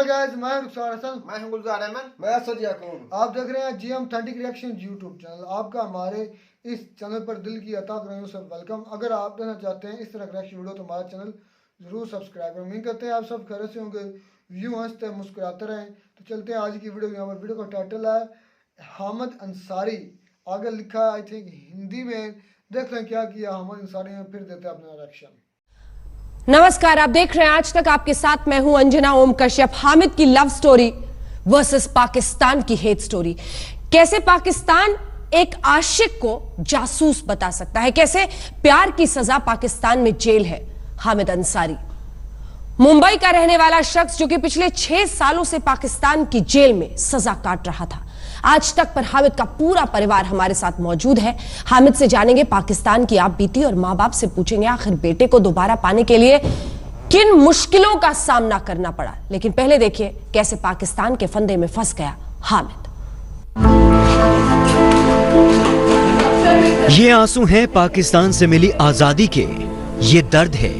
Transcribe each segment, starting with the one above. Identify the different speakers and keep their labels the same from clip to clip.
Speaker 1: Hello guys, मैं रुखसार हसन,
Speaker 2: मैं हूं गुलजार अहमद,
Speaker 3: मैं असद याकूब।
Speaker 1: आप देख रहे हैं GM authentic reaction YouTube channel. आपका हमारे इस चैनल पर दिल की अता करें से वेलकम। अगर आप देखना चाहते हैं इस तरह का रिएक्शन वीडियो तो हमारा चैनल जरूर सब्सक्राइब करें। उम्मीद करते हैं आप सब खैरियत से होंगे, व्यू हंसते मुस्कुराते रहें। तो चलते हैं आज की वीडियो। यहाँ पर वीडियो का टाइटल है हामिद अंसारी, आगे लिखा है आई थिंक हिंदी में। देख लें क्या किया हामिद अंसारी ने, फिर देते हैं अपना रिएक्शन।
Speaker 4: नमस्कार, आप देख रहे हैं आज तक आपके साथ मैं हूं अंजना ओम कश्यप। हामिद की लव स्टोरी वर्सेस पाकिस्तान की हेट स्टोरी। कैसे पाकिस्तान एक आशिक को जासूस बता सकता है, कैसे प्यार की सजा पाकिस्तान में जेल है। हामिद अंसारी मुंबई का रहने वाला शख्स जो कि पिछले 6 सालों से पाकिस्तान की जेल में सजा काट रहा था। आज तक पर हामिद का पूरा परिवार हमारे साथ मौजूद है। हामिद से जानेंगे पाकिस्तान की आप बीती और मां बाप से पूछेंगे आखिर बेटे को दोबारा पाने के लिए किन मुश्किलों का सामना करना पड़ा। लेकिन पहले देखिए कैसे पाकिस्तान के फंदे में फंस गया हामिद।
Speaker 5: ये आंसू हैं पाकिस्तान से मिली आजादी के, ये दर्द है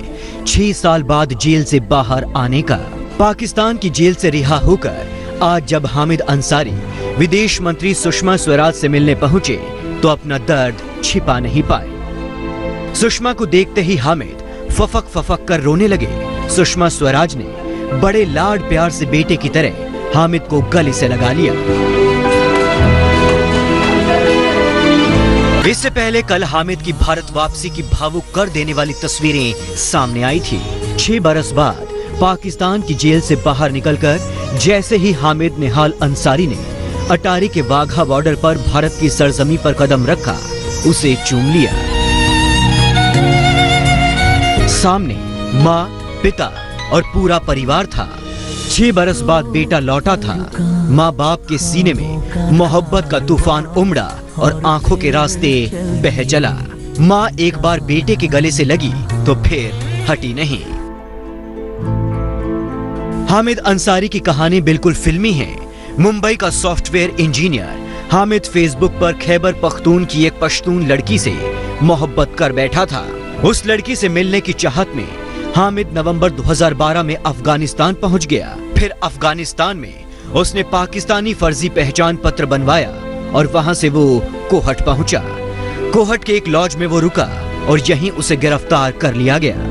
Speaker 5: 6 साल बाद जेल से बाहर आने का। पाकिस्तान की जेल से रिहा होकर आज जब हामिद अंसारी विदेश मंत्री सुषमा स्वराज से मिलने पहुंचे तो अपना दर्द छिपा नहीं पाए। सुषमा को देखते ही हामिद फफक फफक कर रोने लगे। सुषमा स्वराज ने बड़े लाड प्यार से बेटे की तरह हामिद को गले से लगा लिया। इससे पहले कल हामिद की भारत वापसी की भावुक कर देने वाली तस्वीरें सामने आई थी। 6 बरस बाद पाकिस्तान की जेल से बाहर निकलकर जैसे ही हामिद निहाल अंसारी ने अटारी के वाघा बॉर्डर पर भारत की सरजमी पर कदम रखा, उसे चूम लिया। सामने माँ, पिता और पूरा परिवार था। 6 बरस बाद बेटा लौटा था। माँ बाप के सीने में मोहब्बत का तूफान उमड़ा और आंखों के रास्ते बह चला। माँ एक बार बेटे के गले से लगी तो फिर हटी नहीं। हामिद अंसारी की कहानी बिल्कुल फिल्मी है। मुंबई का सॉफ्टवेयर इंजीनियर हामिद फेसबुक पर खैबर पख्तून की एक पश्तून लड़की से मोहब्बत कर बैठा था। उस लड़की से मिलने की चाहत में हामिद नवंबर 2012 में अफगानिस्तान पहुंच गया। फिर अफगानिस्तान में उसने पाकिस्तानी फर्जी पहचान पत्र बनवाया और वहां से वो कोहट पहुंचा। कोहट के एक लॉज में वो रुका और यहीं उसे गिरफ्तार कर लिया गया।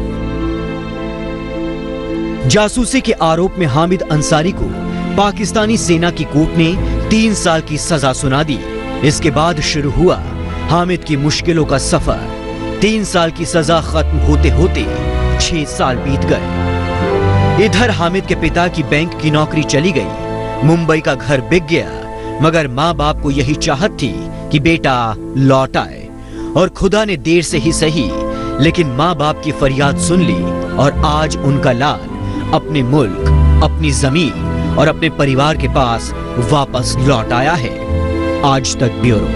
Speaker 5: जासूसी के आरोप में हामिद अंसारी को पाकिस्तानी सेना की कोर्ट ने 3 साल की सजा सुना दी। इसके बाद शुरू हुआ हामिद की मुश्किलों का सफर। 3 साल की सजा खत्म होते होते 6 साल बीत गए। इधर हामिद के पिता की बैंक की नौकरी चली गई, मुंबई का घर बिक गया। मगर माँ बाप को यही चाहत थी कि बेटा लौट आए और खुदा ने देर से ही सही लेकिन माँ बाप की फरियाद सुन ली और आज उनका लाल अपने मुल्क, अपनी जमीन और अपने परिवार के पास वापस लौट आया है। आज तक ब्यूरो।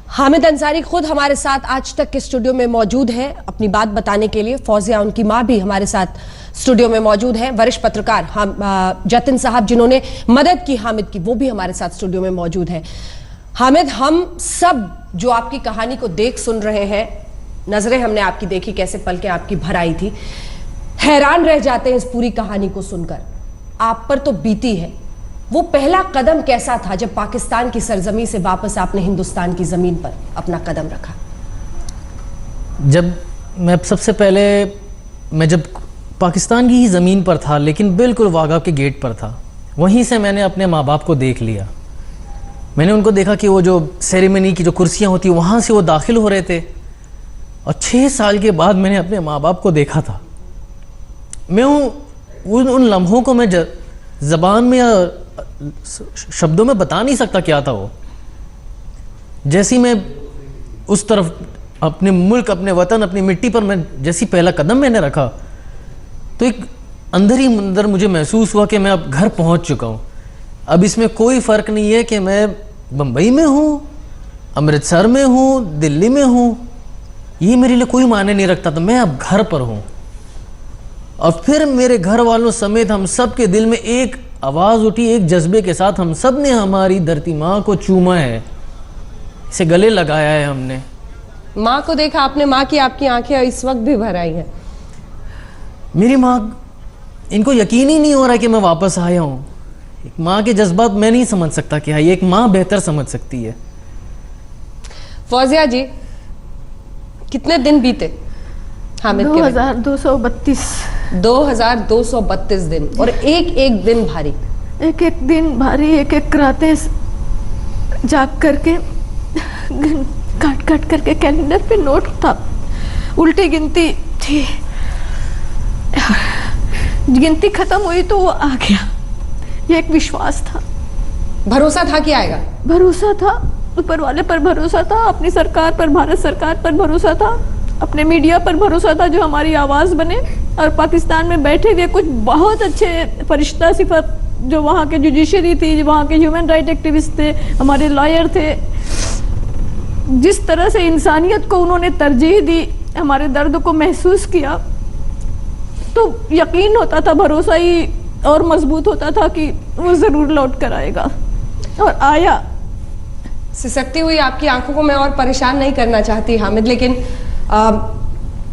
Speaker 4: हामिद अंसारी खुद हमारे साथ आज तक के स्टूडियो में मौजूद है अपनी बात बताने के लिए। फौजिया उनकी मां भी हमारे साथ स्टूडियो में मौजूद है। वरिष्ठ पत्रकार जतिन साहब जिन्होंने मदद की हामिद की, वो भी हमारे साथ स्टूडियो में मौजूद है। हामिद, हम सब जो आपकी कहानी को देख सुन रहे हैं, नजरें हमने आपकी देखी, कैसे पलकें आपकी भर आई थी, हैरान रह जाते हैं इस पूरी कहानी को सुनकर। आप पर तो बीती है। वो पहला कदम कैसा था जब पाकिस्तान की सरजमी से वापस आपने हिंदुस्तान की जमीन पर अपना कदम रखा?
Speaker 6: जब मैं सबसे पहले जब पाकिस्तान की ही ज़मीन पर था, लेकिन बिल्कुल वाघा के गेट पर था, वहीं से मैंने अपने माँ बाप को देख लिया। मैंने उनको देखा कि वो जो सेरेमनी की जो कुर्सियाँ होती वहाँ से वो दाखिल हो रहे थे और 6 साल के बाद मैंने अपने माँ बाप को देखा था। मैं उन लम्हों को मैं ज़बान में या शब्दों में बता नहीं सकता क्या था वो। जैसी मैं उस तरफ अपने मुल्क, अपने वतन, अपनी मिट्टी पर मैं जैसी पहला कदम मैंने रखा तो एक अंदर ही अंदर मुझे महसूस हुआ कि मैं अब घर पहुंच चुका हूं। अब इसमें कोई फ़र्क नहीं है कि मैं बम्बई में हूं, अमृतसर में हूं, दिल्ली में हूं, ये मेरे लिए कोई मायने नहीं रखता था। मैं अब घर पर हूं। और फिर मेरे घर वालों समेत हम सब के दिल में एक आवाज़ उठी, एक जज्बे के साथ हम सब ने हमारी धरती माँ को चूमा है, इसे गले लगाया है हमने।
Speaker 4: माँ को देखा आपने, माँ की आपकी आंखें इस वक्त भी भर आई हैं।
Speaker 6: मेरी माँ इनको यकीन ही नहीं हो रहा है कि मैं वापस आया हूँ। एक माँ के जज्बात मैं नहीं समझ सकता कि ये एक माँ बेहतर समझ सकती है।
Speaker 4: फौजिया जी, कितने दिन बीते हामिद के? 2232 दिन, और एक एक दिन भारी।
Speaker 2: एक एक दिन भारी, एक एक रातें जाग करके काट काट करके कैलेंडर पे नोट था, उल्टी गिनती थी। गिनती खत्म हुई तो वो आ गया। ये एक विश्वास था,
Speaker 4: भरोसा था कि आएगा।
Speaker 2: भरोसा था, ऊपर वाले पर भरोसा था, अपनी सरकार पर, भारत सरकार पर भरोसा था, अपने मीडिया पर भरोसा था जो हमारी आवाज़ बने। और पाकिस्तान में बैठे हुए कुछ बहुत अच्छे फरिश्ता सिफत जो वहाँ के जुडिशरी थी, जो वहाँ के ह्यूमन राइट एक्टिविस्ट थे, हमारे लॉयर थे, जिस तरह से इंसानियत को उन्होंने तरजीह दी, हमारे दर्द को महसूस किया, तो यकीन होता था, भरोसा ही और मजबूत होता था कि वो ज़रूर लौट कर आएगा। और आया।
Speaker 4: सिसकती हुई आपकी आंखों को मैं और परेशान नहीं करना चाहती हामिद, लेकिन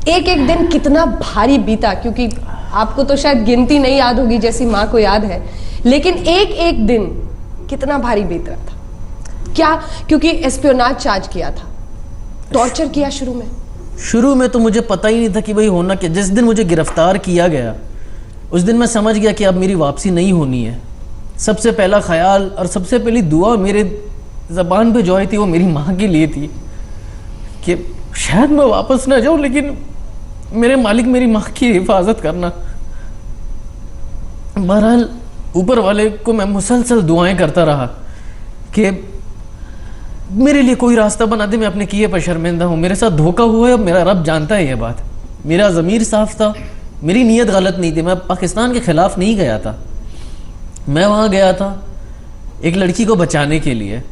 Speaker 4: एक एक दिन कितना भारी बीता, क्योंकि आपको तो शायद गिनती नहीं याद होगी जैसी माँ को याद है, लेकिन एक एक दिन कितना भारी बीत रहा था। क्या? क्योंकि एस्पियोनाज चार्ज किया था, टॉर्चर किया शुरू में
Speaker 6: तो मुझे पता ही नहीं था कि भाई होना क्या। जिस दिन मुझे गिरफ्तार किया गया उस दिन मैं समझ गया कि अब मेरी वापसी नहीं होनी है। सबसे पहला ख्याल और सबसे पहली दुआ मेरे ज़बान पे जो आई थी वो मेरी माँ के लिए थी कि शायद मैं वापस ना जाऊँ, लेकिन मेरे मालिक मेरी माँ की हिफाजत करना। बहरहाल ऊपर वाले को मैं मुसलसल दुआएं करता रहा कि मेरे लिए कोई रास्ता बना दे, मैं अपने किए पर शर्मिंदा हूँ, मेरे साथ धोखा हुआ है, मेरा रब जानता है ये बात। मेरा ज़मीर साफ था, मेरी नीयत गलत नहीं थी, मैं पाकिस्तान के ख़िलाफ़ नहीं गया था। मैं वहाँ गया था एक लड़की को बचाने के लिए।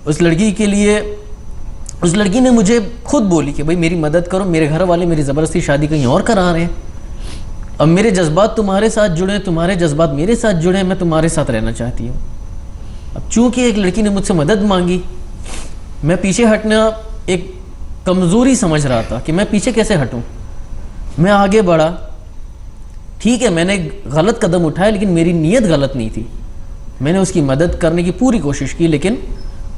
Speaker 6: उस लड़की ने मुझे खुद बोली कि भाई मेरी मदद करो, मेरे घर वाले मेरी ज़बरदस्ती शादी कहीं और करा रहे हैं, अब मेरे जज्बात तुम्हारे साथ जुड़े, तुम्हारे जज्बात मेरे साथ जुड़े, मैं तुम्हारे साथ रहना चाहती हूँ। अब चूंकि एक लड़की ने मुझसे मदद मांगी, मैं पीछे हटना एक कमज़ोरी समझ रहा था कि मैं पीछे कैसे हटूँ। मैं आगे बढ़ा, ठीक है मैंने गलत कदम उठाया, लेकिन मेरी नीयत गलत नहीं थी। मैंने उसकी मदद करने की पूरी कोशिश की, लेकिन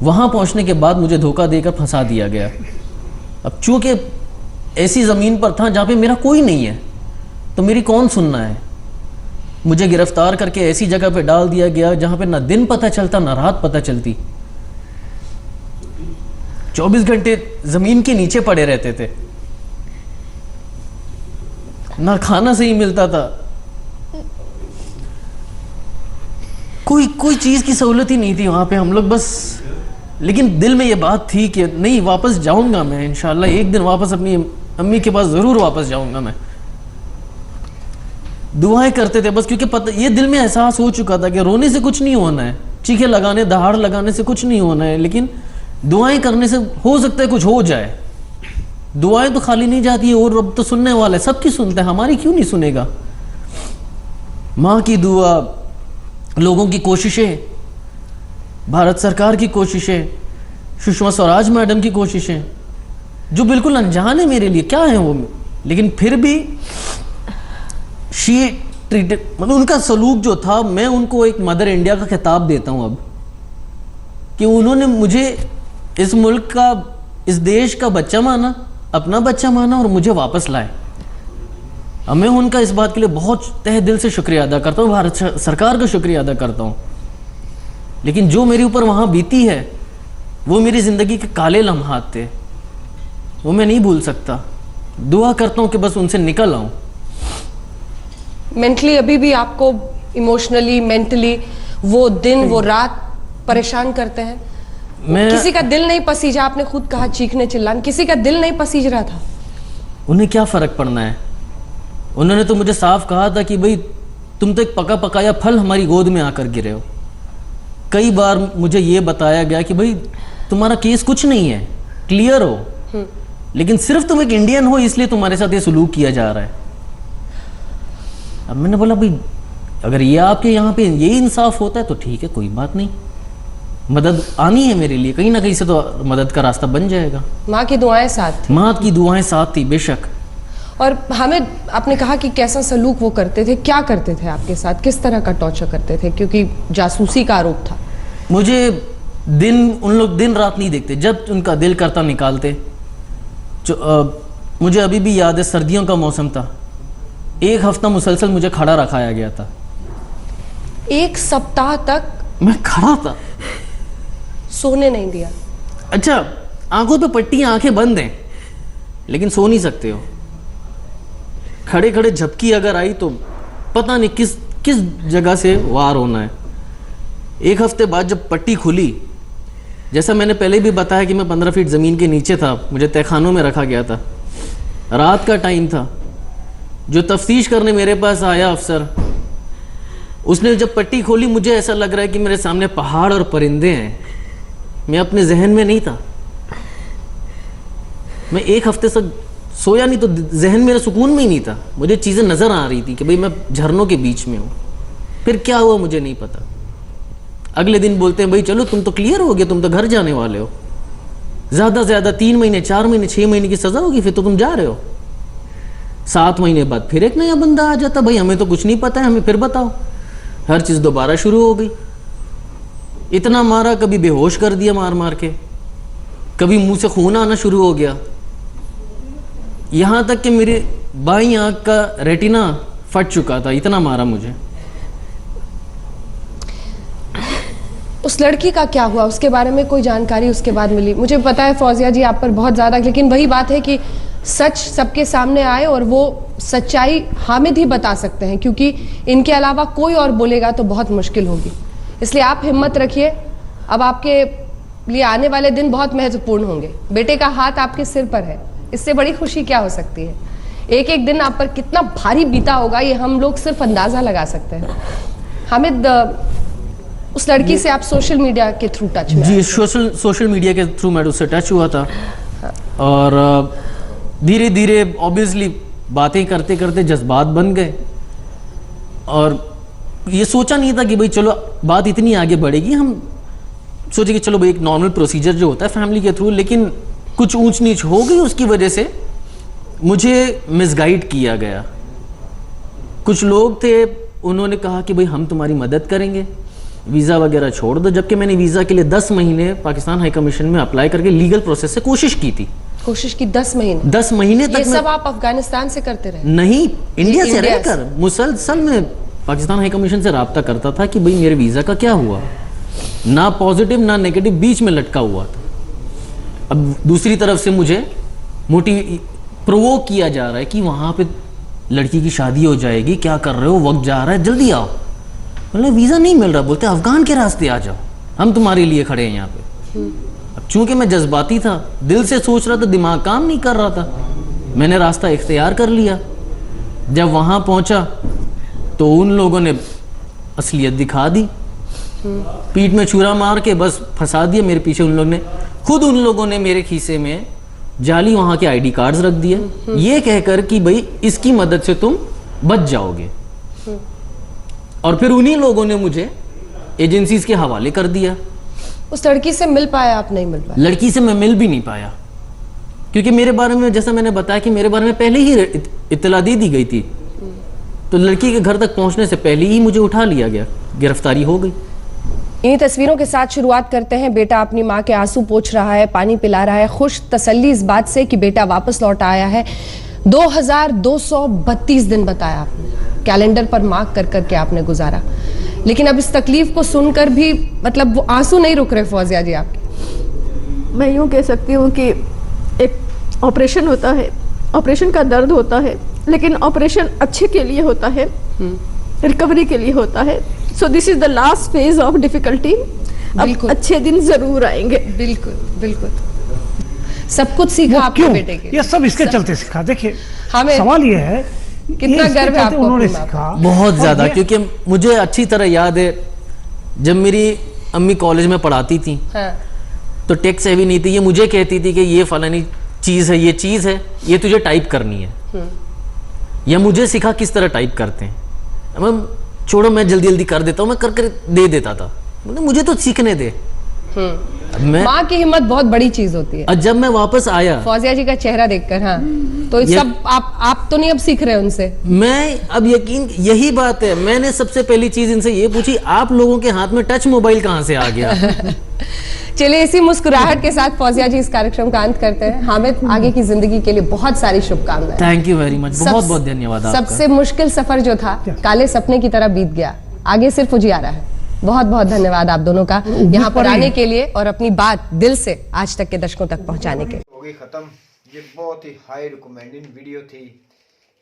Speaker 6: वहाँ पहुँचने के बाद मुझे धोखा देकर फंसा दिया गया। अब चूँकि ऐसी ज़मीन पर था जहाँ पे मेरा कोई नहीं है, तो मेरी कौन सुनना है। मुझे गिरफ्तार करके ऐसी जगह पे डाल दिया गया जहाँ पे ना दिन पता चलता ना रात पता चलती। 24 घंटे ज़मीन के नीचे पड़े रहते थे, ना खाना सही मिलता था, कोई चीज़ की सहूलत ही नहीं थी वहाँ पे। हम लोग बस, लेकिन दिल में ये बात थी कि नहीं वापस जाऊँगा मैं, इंशाल्लाह एक दिन वापस अपनी अम्मी के पास ज़रूर वापस जाऊँगा मैं। दुआएं करते थे बस, क्योंकि पता ये दिल में एहसास हो चुका था कि रोने से कुछ नहीं होना है, चीखे लगाने दहाड़ लगाने से कुछ नहीं होना है, लेकिन दुआएं करने से हो सकता है कुछ हो जाए। दुआएं तो खाली नहीं जाती है, और रब तो सुनने वाला है, सबकी सुनता है, हमारी क्यों नहीं सुनेगा। माँ की दुआ, लोगों की कोशिशें, भारत सरकार की कोशिशें, सुषमा स्वराज मैडम की कोशिशें, जो बिल्कुल अनजान है मेरे लिए क्या है वो, लेकिन फिर भी शी ट्रीटेड, मतलब उनका सलूक जो था, मैं उनको एक मदर इंडिया का खिताब देता हूँ अब, कि उन्होंने मुझे इस मुल्क का, इस देश का बच्चा माना, अपना बच्चा माना और मुझे वापस लाए। अब मैं उनका इस बात के लिए बहुत तहे दिल से शुक्रिया अदा करता हूँ, भारत सरकार का शुक्रिया अदा करता हूँ। लेकिन जो मेरे ऊपर वहाँ बीती है वो मेरी ज़िंदगी के काले लम्हात थे, वो मैं नहीं भूल सकता। दुआ करता हूँ कि बस उनसे निकल आऊँ।
Speaker 4: मेंटली अभी भी आपको इमोशनली, मेंटली वो दिन वो रात परेशान करते हैं? किसी का दिल नहीं पसीजा, आपने खुद कहा चीखने चिल्लाने, किसी का दिल नहीं पसीज रहा था?
Speaker 6: उन्हें क्या फ़र्क पड़ना है। उन्होंने तो मुझे साफ कहा था कि भाई तुम तो एक पका पकाया फल हमारी गोद में आकर गिरे हो। कई बार मुझे ये बताया गया कि भाई तुम्हारा केस कुछ नहीं है, क्लियर हो, लेकिन सिर्फ तुम एक इंडियन हो इसलिए तुम्हारे साथ ये सलूक किया जा रहा है। अब मैंने बोला भाई अगर ये आपके यहाँ पे ये इंसाफ होता है तो ठीक है, कोई बात नहीं, मदद आनी है मेरे लिए, कहीं ना कहीं से तो मदद का रास्ता बन जाएगा।
Speaker 4: माँ की दुआएं साथ थी?
Speaker 6: माँ की दुआएं साथ थी बेशक।
Speaker 4: और हमें आपने कहा कि कैसा सलूक वो करते थे, क्या करते थे आपके साथ, किस तरह का टॉर्चर करते थे, क्योंकि जासूसी का आरोप था।
Speaker 6: मुझे उन लोग दिन रात नहीं देखते, जब उनका दिल करता निकालते। मुझे अभी भी याद है, सर्दियों का मौसम था, 1 हफ्ता मुसलसल मुझे खड़ा रखाया गया था।
Speaker 4: 1 सप्ताह तक
Speaker 6: मैं खड़ा था,
Speaker 4: सोने नहीं दिया।
Speaker 6: अच्छा, आंखों पे पट्टी, आंखें बंद हैं, लेकिन सो नहीं सकते हो। खड़े खड़े झपकी अगर आई तो पता नहीं किस जगह से वार होना है। 1 हफ्ते बाद जब पट्टी खुली, जैसा मैंने पहले भी बताया कि मैं 15 फीट ज़मीन के नीचे था, मुझे तहखानों में रखा गया था, रात का टाइम था। जो तफ्तीश करने मेरे पास आया अफसर, उसने जब पट्टी खोली, मुझे ऐसा लग रहा है कि मेरे सामने पहाड़ और परिंदे हैं। मैं अपने जहन में नहीं था। मैं 1 हफ्ते से सोया नहीं, तो जहन मेरा सुकून में ही नहीं था। मुझे चीज़ें नज़र आ रही थी कि भाई मैं झरनों के बीच में हूँ। फिर क्या हुआ मुझे नहीं पता। अगले दिन बोलते हैं भाई चलो तुम तो क्लियर हो गए, तुम तो घर जाने वाले हो, ज़्यादा से ज़्यादा 3 महीने 4 महीने 6 महीने की सज़ा होगी, फिर तो तुम जा रहे हो। 7 महीने बाद फिर एक नया बंदा आ जाता, भाई हमें तो कुछ नहीं पता है, हमें फिर बताओ। हर चीज़ दोबारा शुरू हो गई। इतना मारा, कभी बेहोश कर दिया मार मार के, कभी मुंह से खून आना शुरू हो गया, यहाँ तक कि मेरी बाईं आंख का रेटिना फट चुका था, इतना मारा मुझे।
Speaker 4: उस लड़की का क्या हुआ, उसके बारे में कोई जानकारी उसके बाद मिली? मुझे पता है फौजिया जी आप पर बहुत ज़्यादा, लेकिन वही बात है कि सच सबके सामने आए और वो सच्चाई हामिद ही बता सकते हैं, क्योंकि इनके अलावा कोई और बोलेगा तो बहुत मुश्किल होगी। इसलिए आप हिम्मत रखिए, अब आपके लिए आने वाले दिन बहुत महत्वपूर्ण होंगे। बेटे का हाथ आपके सिर पर है, इससे बड़ी खुशी क्या हो सकती है। एक एक दिन आप पर कितना भारी बीता होगा, ये हम लोग सिर्फ अंदाजा लगा सकते हैं। हामिद, उस लड़की से आप सोशल मीडिया के थ्रू टच में?
Speaker 6: जी, सोशल मीडिया के थ्रू मैं उससे टच हुआ था। और धीरे धीरे ऑब्वियसली बातें करते करते जज्बात बन गए, और ये सोचा नहीं था कि भाई चलो बात इतनी आगे बढ़ेगी। हम सोचे कि चलो भाई एक नॉर्मल प्रोसीजर जो होता है फैमिली के थ्रू, लेकिन कुछ ऊंच नीच हो गई, उसकी वजह से मुझे मिसगाइड किया गया। कुछ लोग थे, उन्होंने कहा कि भाई हम तुम्हारी मदद करेंगे, वीज़ा वगैरह छोड़ दो, जबकि मैंने वीज़ा के लिए 10 महीने पाकिस्तान हाई कमीशन में अप्लाई करके लीगल प्रोसेस से कोशिश की थी।
Speaker 4: कोशिश की 10 महीने?
Speaker 6: 10 महीने तक।
Speaker 4: ये सब आप अफगानिस्तान से करते रहे?
Speaker 6: नहीं, इंडिया से रहकर मुसलसल में पाकिस्तान हाई कमीशन से रब्ता करता था कि भाई मेरे वीज़ा का क्या हुआ। ना पॉजिटिव ना नेगेटिव, बीच में लटका हुआ था। अब दूसरी तरफ से मुझे प्रोवोक किया जा रहा है कि वहाँ पे लड़की की शादी हो जाएगी, क्या कर रहे हो, वक्त जा रहा है, जल्दी आओ। मतलब वीज़ा नहीं मिल रहा, बोलते अफगान के रास्ते आ जाओ, हम तुम्हारे लिए खड़े हैं यहाँ पे। अब चूंकि मैं जज्बाती था, दिल से सोच रहा था, दिमाग काम नहीं कर रहा था, मैंने रास्ता इख्तियार कर लिया। जब वहाँ पहुँचा तो उन लोगों ने असलियत दिखा दी, पीठ में छुरा मार के बस फंसा दिया मेरे पीछे। उन लोगों ने मेरे खीसे में जाली वहाँ के आईडी कार्ड्स रख दिए, ये कहकर कि भाई इसकी मदद से तुम बच जाओगे। और फिर उन्हीं लोगों ने मुझे एजेंसीज के हवाले कर दिया।
Speaker 4: उस लड़की से मिल पाया आप? नहीं मिल पाया?
Speaker 6: लड़की से मैं मिल भी नहीं पाया, क्योंकि मेरे बारे में, जैसा मैंने बताया कि मेरे बारे में पहले ही इत्तला दे दी गई थी, तो लड़की के घर तक पहुंचने से पहले ही मुझे उठा लिया गया, गिरफ्तारी हो गई।
Speaker 4: इन्हीं तस्वीरों के साथ शुरुआत करते हैं। बेटा अपनी माँ के आंसू पोंछ रहा है, पानी पिला रहा है, खुश तसल्ली इस बात से कि बेटा वापस लौट आया है। 2232 दिन बताया आपने, कैलेंडर पर मार्क कर करके आपने गुजारा, लेकिन अब इस तकलीफ को सुनकर भी मतलब वो आंसू नहीं रुक रहे फौजिया जी आपके?
Speaker 2: मैं यूँ कह सकती हूँ कि एक ऑपरेशन होता है, ऑपरेशन का दर्द होता है, लेकिन ऑपरेशन अच्छे के लिए होता है, रिकवरी के लिए होता है। So this is the last phase of difficulty. अब अच्छे दिन जरूर आएंगे।
Speaker 4: बिल्कुल बिल्कुल। सब कुछ सीखा आपके बेटे के?
Speaker 3: ये सब इसके चलते सीखा। देखिए
Speaker 4: हमें
Speaker 3: सवाल ये है,
Speaker 4: कितना गर्व है आपको?
Speaker 3: उन्होंने सीखा
Speaker 6: बहुत ज्यादा, क्योंकि मुझे अच्छी तरह याद है जब मेरी अम्मी कॉलेज में पढ़ाती थी,
Speaker 4: हाँ।
Speaker 6: तो टेक सेवी नहीं थी, ये मुझे कहती थी कि ये फलानी चीज है, ये चीज है, ये तुझे टाइप करनी है, या मुझे सिखा किस तरह टाइप करते हैं। मैं छोड़ो, मैं जल्दी जल्दी कर देता हूँ, मैं कर कर दे देता था, मतलब मुझे तो सीखने दे। मैं
Speaker 4: माँ की हिम्मत बहुत बड़ी चीज होती है।
Speaker 6: और जब मैं वापस आया,
Speaker 4: फौजिया जी का चेहरा देखकर, हाँ, तो सब आप तो नहीं अब सीख रहे उनसे?
Speaker 6: मैं अब यकीन, यही बात है, मैंने सबसे पहली चीज इनसे ये पूछी, आप लोगों के हाथ में टच मोबाइल कहाँ से आ गया?
Speaker 4: चलिए इसी मुस्कुराहट के साथ फौजिया जी इस कार्यक्रम का अंत करते हैं। हामिद, आगे की जिंदगी के लिए बहुत सारी शुभकामनाएं।
Speaker 6: थैंक यू वेरी मच, बहुत बहुत धन्यवाद आपका।
Speaker 4: सबसे मुश्किल सफर जो था काले सपने की तरह बीत गया, आगे सिर्फ उजियारा है। बहुत बहुत धन्यवाद आप दोनों का यहाँ पर आने के लिए और अपनी बात दिल से आज तक के दर्शकों तक पहुँचाने के।
Speaker 3: हो गई खत्म। ये बहुत ही हाई रिकमेंडिंग वीडियो थी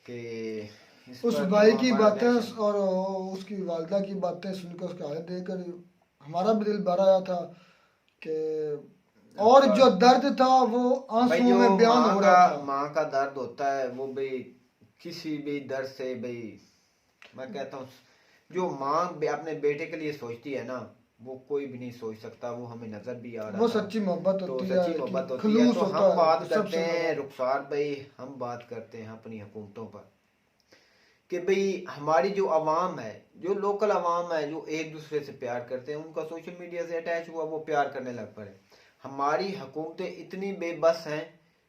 Speaker 3: कि
Speaker 1: उस भाई की बातें और उसकी वालदा की बातें सुनकर, उसके हालत देखकर हमारा भी दिल भर आया था कि, और जो दर्द था वो आंसुओं में बयान हो रहा था।
Speaker 3: माँ का दर्द होता है वो भाई किसी भी दर्द से, भाई मैं कहता हूँ जो माँ अपने बेटे के लिए सोचती है ना, वो कोई भी नहीं सोच सकता। वो हमें नजर भी आ रहा
Speaker 1: वो
Speaker 3: था।
Speaker 1: सच्ची मोहब्बत होती है,
Speaker 3: सच्ची मोहब्बत होती है।
Speaker 1: खलूस
Speaker 3: तो
Speaker 1: होता
Speaker 3: हम
Speaker 1: है,
Speaker 3: बात
Speaker 1: सबसे
Speaker 3: करते हैं
Speaker 1: ज्यादा।
Speaker 3: रुखसार भाई, हम बात करते हैं अपनी हुकूमतों पर कि भाई हमारी जो अवाम है, जो लोकल अवाम है, जो एक दूसरे से प्यार करते हैं, उनका सोशल मीडिया से अटैच हुआ, वो प्यार करने लग पड़े। हमारी हुकूमतें इतनी बेबस हैं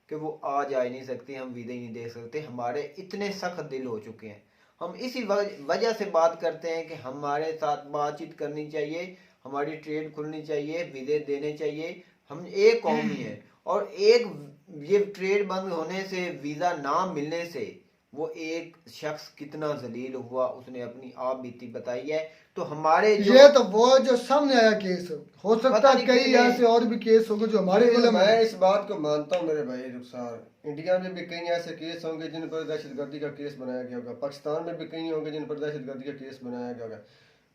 Speaker 3: कि वो आ जा ही नहीं सकती, हम वीज़े ही नहीं दे सकते। हमारे इतने सख्त दिल हो चुके हैं। हम इसी वजह से बात करते हैं कि हमारे साथ बातचीत करनी चाहिए, हमारी ट्रेड खुलनी चाहिए, वीज़े देने चाहिए। हम एक कौम ही है, और एक ये ट्रेड बंद होने से, वीज़ा ना मिलने से वो एक शख्स कितना जलील हुआ, उसने अपनी आप बीती बताई है। तो हमारे
Speaker 1: ये तो वो जो सामने आया केस हो सकता है, कई ऐसे और भी केस होंगे जो हमारे इल्म में।
Speaker 7: मैं इस बात को मानता हूँ मेरे भाई रुखसार, इंडिया में भी कई ऐसे केस होंगे जिन पर दहशतगर्दी का केस बनाया गया होगा, पाकिस्तान में भी कई होंगे जिन पर दहशतगर्दी का केस बनाया गया होगा।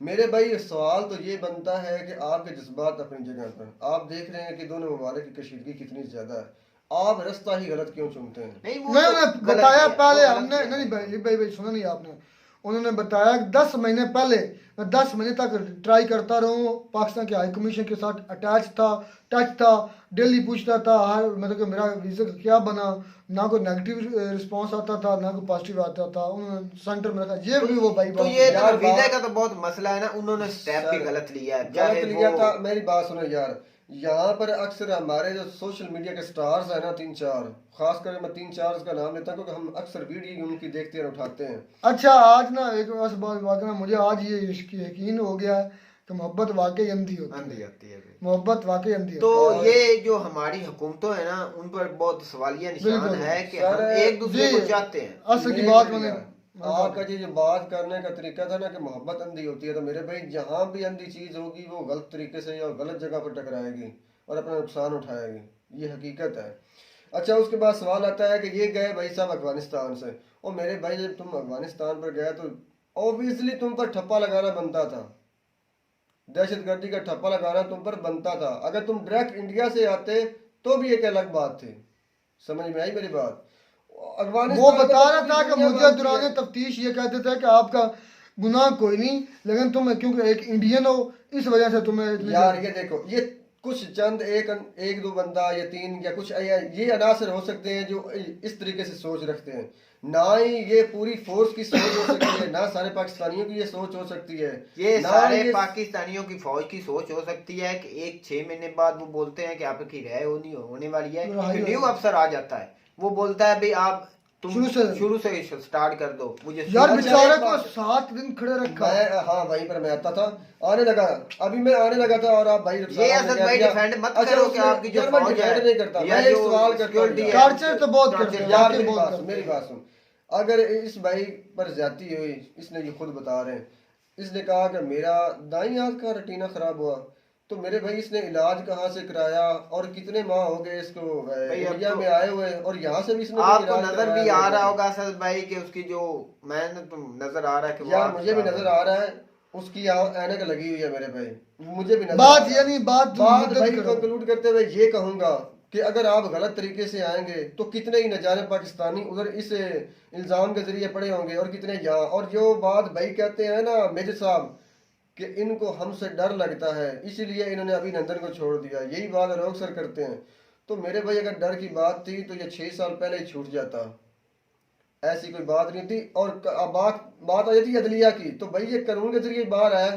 Speaker 7: मेरे भाई सवाल तो ये बनता है कि आपके जज्बात अपनी जगह पर, आप देख रहे हैं कि दोनों ममालिक की कशीदगी कितनी ज्यादा है, आप रास्ता ही गलत क्यों चुनते हैं?
Speaker 3: नहीं,
Speaker 1: उन्होंने बताया पहले, हमने नहीं भाई सुना नहीं आपने, उन्होंने बताया कि 10 महीने पहले मैं 10 महीने तक ट्राई करता रहूं, पाकिस्तान के हाई कमीशन के साथ अटैच था, टच था, डेली पूछता था हर मतलब कि मेरा वीज़ा क्या बना, ना कोई नेगेटिव रिस्पांस आता था ना कोई पॉजिटिव आता था। उन्होंने सेंटर में रखा, ये भी वो भाई
Speaker 3: तो ये तो वीज़ा का तो बहुत मसला है ना, उन्होंने स्टेप भी गलत लिया है।
Speaker 7: गलत लिया था। मेरी बात सुनो यार, यहाँ पर अक्सर हमारे जो सोशल मीडिया के स्टार्स है ना, 3-4, खासकर मैं 3-4 का नाम लेता हूँ क्योंकि हम अक्सर वीडियो उनकी देखते हैं, उठाते हैं।
Speaker 1: अच्छा, आज ना एक ऐसी बात ना, मुझे आज ये यकीन हो गया है कि मोहब्बत वाकई अंधी होती है। मोहब्बत वाकई अंधी है।
Speaker 3: तो ये जो हमारी हुकूमतों है ना, उन पर बहुत सवालिया निशान है कि हम एक दूसरे को चाहते हैं।
Speaker 1: असल की बात मैंने
Speaker 7: आपका जो बात करने का तरीका था ना कि मोहब्बत अंधी होती है, तो मेरे भाई जहाँ भी अंधी चीज होगी वो गलत तरीके से या गलत जगह पर टकराएगी और अपना नुकसान उठाएगी, ये हकीकत है। अच्छा, उसके बाद सवाल आता है कि ये गए भाई साहब अफगानिस्तान से, और मेरे भाई जब तुम अफगानिस्तान पर गए तो ऑब्वियसली तुम पर ठप्पा लगाना बनता था, दहशतगर्दी का ठप्पा लगाना तुम पर बनता था। अगर तुम डायरेक्ट इंडिया से आते तो भी एक अलग बात थी। समझ में आई मेरी बात?
Speaker 1: वो बता रहा था कि मुझे दौरान तफ्तीश ये कहते थे कि आपका गुनाह कोई नहीं, लेकिन तुम क्योंकि एक इंडियन हो इस वजह से तुम्हें।
Speaker 7: यार ये देखो, ये कुछ चंद एक दो बंदा या 3 या कुछ ये अनासर हो सकते हैं जो इस तरीके से सोच रखते हैं, ना ही ये पूरी फोर्स की सोच हो सकती है, ना सारे पाकिस्तानियों की ये सोच हो सकती है,
Speaker 3: ये सारे पाकिस्तानियों की फौज की सोच हो सकती है कि एक 6 महीने बाद वो बोलते हैं कि आपकी राय होने वाली है, न्यू अफसर आ जाता है, वो बोलता है भाई आप तुम शुरू से स्टार्ट कर दो। मुझे
Speaker 1: यार बेचारे को 7 दिन खड़े रखा।
Speaker 7: हाँ वहीं पर मैं आता था, आने लगा, अभी मैं आने लगा था और आप भाई
Speaker 3: ये असद भाई डिफेंड मत करो कि आपकी जो फौज है
Speaker 7: नहीं करता, मैं एक सवाल करता हूं,
Speaker 1: टॉर्चर तो बहुत करते हैं
Speaker 7: यार। मेरी बात सुन, अगर इस भाई पर ज्यादती हुई, इसने ये खुद बता रहे हैं, इसने कहा कि मेरा दाईं हाथ का रेटिना खराब हुआ, तो मेरे भाई इसने इलाज कहाँ से कराया और कितने माह हो गए इसको इंडिया में आए हुए, और यहाँ से भी इसने
Speaker 3: आपको नजर भी आ रहा होगा असद भाई कि उसकी जो मैंने तो नजर आ रहा है कि
Speaker 7: यार मुझे भी नजर आ रहा है, उसकी ऐनक लगी हुई है मेरे भाई, मुझे भी नजर
Speaker 1: बात यानी बात
Speaker 7: भाई कंक्लूड करते हुए ये कहूंगा कि अगर आप गलत तरीके से आएंगे तो कितने ही न जाने पाकिस्तानी उधर इस इल्जाम के जरिए पड़े होंगे और कितने यहाँ। और जो बात भाई कहते हैं ना मेजर साहब कि इनको हमसे डर लगता है इसलिए इन्होंने अभिनंदन को छोड़ दिया, यही बात लोग सर करते हैं। तो मेरे भाई अगर डर की बात थी तो ये 6 साल पहले ही छूट जाता, ऐसी कोई बात नहीं थी। और बात आ जाती अदलिया की, तो भाई ये कानून के जरिए बाहर आया,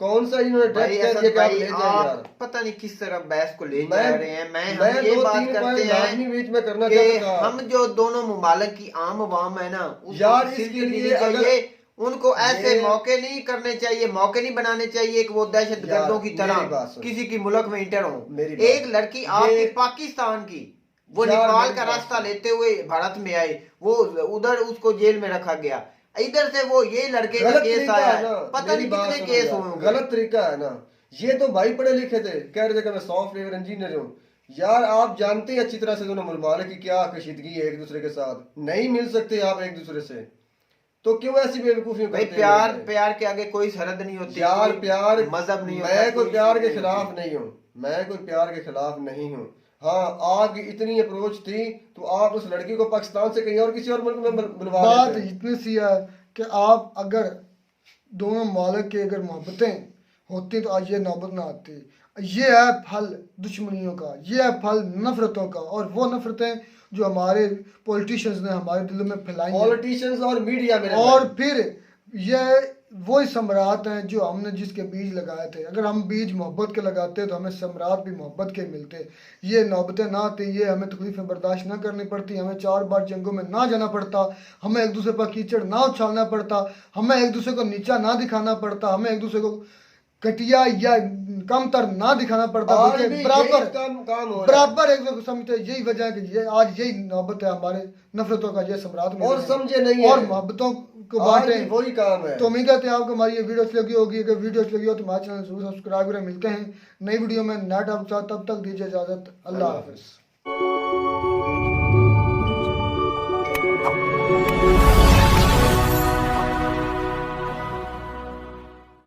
Speaker 7: कौन सा इन्होंने
Speaker 3: भाई
Speaker 7: ड्रग्स कह
Speaker 3: असद
Speaker 7: दिया कि आप
Speaker 3: भाई,
Speaker 7: ले जाए यार।
Speaker 3: आप पता नहीं किस तरह बहस को ले जा
Speaker 7: मैं
Speaker 3: रहे हैं। हम ये
Speaker 7: दो
Speaker 3: बात
Speaker 7: तीन
Speaker 3: करते
Speaker 7: पॉइंट लाजमी
Speaker 3: हैं
Speaker 7: बीच में करना
Speaker 3: कि
Speaker 7: चाहता था
Speaker 3: हम जो दोनों ममालिक की आम आवाम है ना, उसको
Speaker 7: यार,
Speaker 3: फैसिलिटी
Speaker 7: इसके लिए
Speaker 3: देनी चाहिए। उनको ऐसे
Speaker 7: ये-
Speaker 3: मौके नहीं करने चाहिए, मौके नहीं बनाने चाहिए कि वो दहशत गर्दों की
Speaker 7: यार, मेरी बात
Speaker 3: तरह
Speaker 7: सुनो।
Speaker 3: किसी की मुल्क में इंटर हो।
Speaker 7: मेरी बात-
Speaker 3: एक लड़की आपकी
Speaker 7: ये-
Speaker 3: पाकिस्तान की, वो
Speaker 7: यार,
Speaker 3: नेपाल
Speaker 7: मेरी
Speaker 3: का
Speaker 7: बात
Speaker 3: रास्ता
Speaker 7: सुनो।
Speaker 3: लेते हुए भारत में आई, वो उधर उसको जेल में रखा गया। इधर से वो ये लड़के का
Speaker 7: गलत
Speaker 3: केस
Speaker 7: तरीका
Speaker 3: आया
Speaker 7: है
Speaker 3: है,
Speaker 7: ना,
Speaker 3: पता
Speaker 7: मेरी
Speaker 3: नहीं
Speaker 7: बात
Speaker 3: कितने
Speaker 7: सुनो
Speaker 3: केस
Speaker 7: यार,
Speaker 3: होंगे।
Speaker 7: गलत तरीका है ना। ये तो भाई पढ़े लिखे थे, कह रहे थे कि मैं सॉफ्टवेयर इंजीनियर हूँ। यार आप जानते हैं अच्छी तरह से दोनों ममालिक की क्या कशीदगी है एक दूसरे के साथ, नहीं मिल सकते आप एक दूसरे से, तो क्यों ऐसी बेवकूफियां
Speaker 3: भाई
Speaker 7: करते
Speaker 3: प्यार
Speaker 7: हैं?
Speaker 3: प्यार के आगे कोई सरहद नहीं होती,
Speaker 7: यार
Speaker 3: कोई
Speaker 7: प्यार
Speaker 3: मजहब नहीं होता,
Speaker 7: मैं कोई प्यार के
Speaker 3: चीज़
Speaker 7: खिलाफ
Speaker 3: होती।
Speaker 7: नहीं हूँ, मैं कोई प्यार के खिलाफ नहीं हूँ। हाँ, आपकी इतनी अप्रोच थी तो आप उस लड़की को पाकिस्तान से कहीं और किसी और मुल्क में बुलवा
Speaker 1: बात
Speaker 7: लेते।
Speaker 1: इतनी सी है कि आप अगर दोनों मालिक की अगर मोहब्बतें होती तो आज ये नौबत ना आती। ये है फल दुश्मनियों का, ये है फल नफरतों का, और वो नफरतें जो हमारे पॉलिटिशियंस ने हमारे दिलों में फैलाई हैं।
Speaker 7: पॉलिटिशियंस और मीडिया में
Speaker 1: और फिर ये वही सम्राट हैं जो हमने जिसके बीज लगाए थे। अगर हम बीज मोहब्बत के लगाते तो हमें सम्राट भी मोहब्बत के मिलते। ये नौबतें ना आती, ये हमें तकलीफें बर्दाश्त ना करनी पड़ती, हमें 4 बार जंगों में ना जाना पड़ता, हमें एक दूसरे पर कीचड़ ना उछालना पड़ता, हमें एक दूसरे को नीचा ना दिखाना पड़ता, हमें एक दूसरे को घटिया या कमतर ना दिखाना पड़ता,
Speaker 7: आज
Speaker 1: बल्कि
Speaker 7: भी
Speaker 1: बराबर
Speaker 7: यही काम हो रहा है।
Speaker 1: बराबर एक दूसरे को समझते। यही वजह है कि ये आज यही नौबत है हमारे नफरतों का, ये सम्राट मिल
Speaker 7: और
Speaker 1: रहे हैं।
Speaker 7: समझे नहीं
Speaker 1: और
Speaker 7: है।
Speaker 1: मोहब्बतों को
Speaker 7: आज
Speaker 1: बांटे।
Speaker 7: भी वही काम है।
Speaker 1: तो उम्मीद करते हैं आपको हमारी ये वीडियो अच्छी लगी होगी। अगर वीडियो अच्छी लगी हो तो हमारे चैनल जरूर सब्सक्राइब करें। मिलते हैं नई वीडियो में नए टॉपिक के साथ, तब तक दीजिए इजाजत। अल्लाह हाफिज।